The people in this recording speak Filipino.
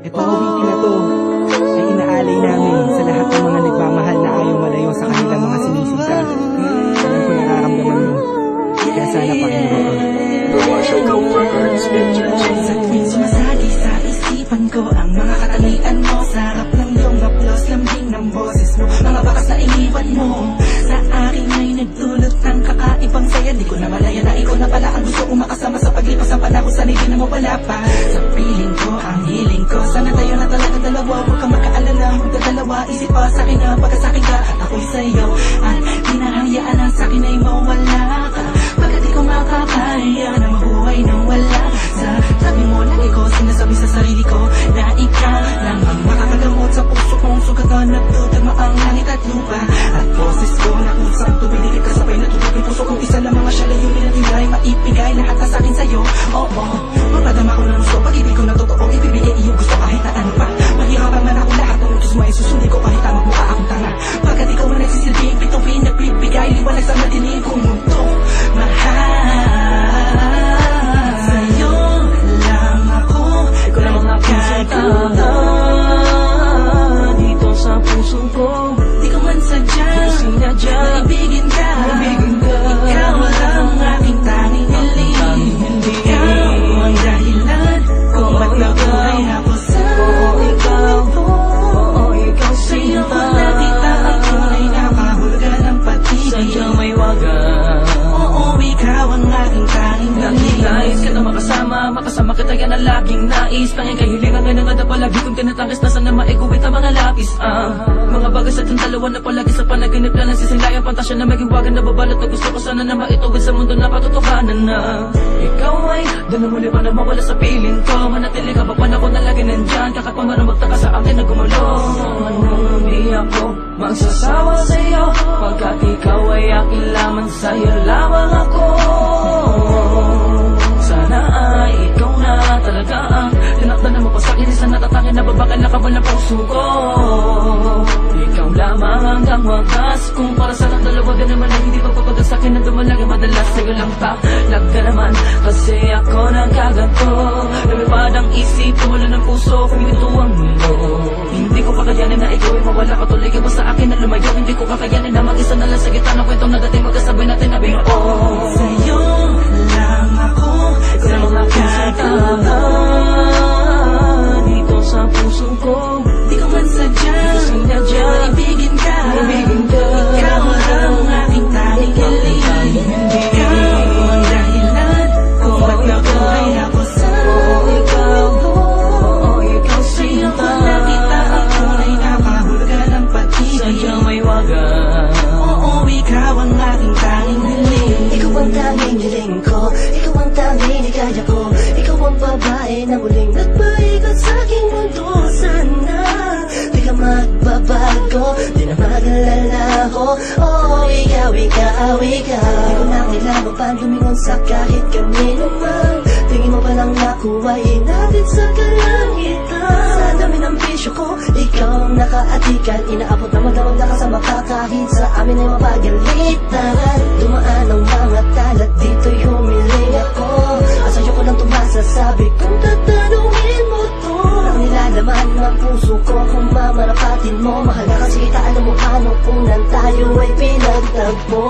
Itong awitin na to ay inaalay namin sa lahat ng mga nagmamahal na ayaw malayo sa kanilang mga sinisinta. Alam ko nararamdaman mo, kaya sana pakinggan ko. Marshall Cove Records Entertainment. Sa tuwing sumasagi sa isipan ko ang mga katangian mo, sarap ng iyong haplos, lambing ng boses mo, mga bakas na iniwan mo sa akin ay nagdulot ng kakaibang saya. Di ko na malaya na ikaw na pala ang gusto kong makasama sa paglipas ng panahon, sana'y di na mawala pa sa piling ko, ang hiling ko. Sana tayo na talaga dalawa, huwag kang magkaalala, magdadalawa, isip pa sa akin na pagka sa akin ka at ako'y sa'yo, at di na hayaan ang sa akin ay mawala ka, pagkat di ko makakaya na mabuhay nang wala sa tabi mo. Lagi ko sinasabi sa sarili ko na ikaw lang ang makakagamot sa puso kong sugat na nagdudama ang langit at lupa, at boses ko na kusang tumiligid kasabay na tutupin puso kong isa lamang ang siya layunin at hindi maipigay lahat na sa akin sa'yo. Oo, magpadama ko ng gusto, pag-ibig ko na totoo, ibibigay iyong gusto kahit na ano pa. Mahirapan man ako, lahat ng utos mo ay susundin ko kahit na magmukha akong tanga, pagkat ikaw ang nagsisilbing bituin, nagbibigay liwanag sa madilim kong mundo. Mahal sa'yo lang ako, ikaw lang ang aking sinta dito sa puso ko. di ko man sadya Sinadya maibigin ka, ikaw lang ang aking tanging hiling. Ikaw ang dahilan kung ba't nabuhay ako sa mundo. ikaw Sa'yo ko sinta, nakita ang tunay na kahulugan ng pag-ibig. sadyang may wagas. Oo, ikaw ang aking tanging hiling. Nais ka na makasama kita yan ang laging nais. Tanging kahilingan ngayon nga na palagi kong tinatangis na sana maiguwit ang mga lapis. Mga bagay sa ating dalawa na palagi sa panaginip lang nagsisilay ang pantasya na maging wagan na babalot na gusto ko sana na maituwid sa mundo na patutuhanan na ikaw ay doon na muli pa na mawala sa piling ko. Manatili ka pa panahon na lagi nandyan, kakapang magtaka sa akin na gumulong. Hindi ako magsasawa sa'yo, pagkat ikaw ay akin lamang, sa'yo lamang ako. Sana ay ikaw na talaga ang tinakdan na mapasakin, isang natatangin na babakal na kabal ng puso ko. Ikaw lamang hanggang wagas, kung para sa ng dalawa ka naman ay hindi pagpapagal sa akin na dumalagi madalas. Sa'yo lang palag ka naman, kasi ako nagkaganto. Lumipad ang isip, tumula ng puso, kumilito ang mundo. Hindi ko kakayanin na ikaw ay mawala ka, tuloy ka ba sa akin na lumayo? Hindi ko kakayanin na mag-isa na lang sa gitna ng kwentong nagating magkasabay natin na bigo. Sa'yo lang ako, ikaw lang ang aking sinta dito sa puso ko. di ko man sadya Sinadya maibigin ka, ikaw lang ang aking tanging hiling. Ikaw ang dahilan kung ba't nabuhay ako sa mundo. ikaw Sa'yo ko sinta, nakita ang tunay na kahulugan ng pag-ibig. sadyang may wagas. Oo, ikaw ang aking tanging hiling. Ikaw ang tanging hiling ko, ikaw ang tanging hikaya ko, ikaw ang babae na muling nagpaikat sa aking mundo. Sana di ka magbabago, di na mag-alala ko. Oh, ikaw, ikaw, ikaw. Di ko na kailangan pa lumingon sa kahit kanino man. Tingin mo pa lang nakuha, hinatid sa kalangitan. Sa dami ng bisyo ko, ikaw ang nakaatikan. Inaabot na magdamag na kasama ka kahit sa amin ay mapagalitan. Dumaan ang mga talat, dito'y humiling ako. Asa'yo ko lang tumasasabi kung tatanungin mo to. Ang nilalaman ng puso ko kung mamarapatin mo. Mahal ka kasi kita, alam mo paano kung tayo ay pinagtagpo.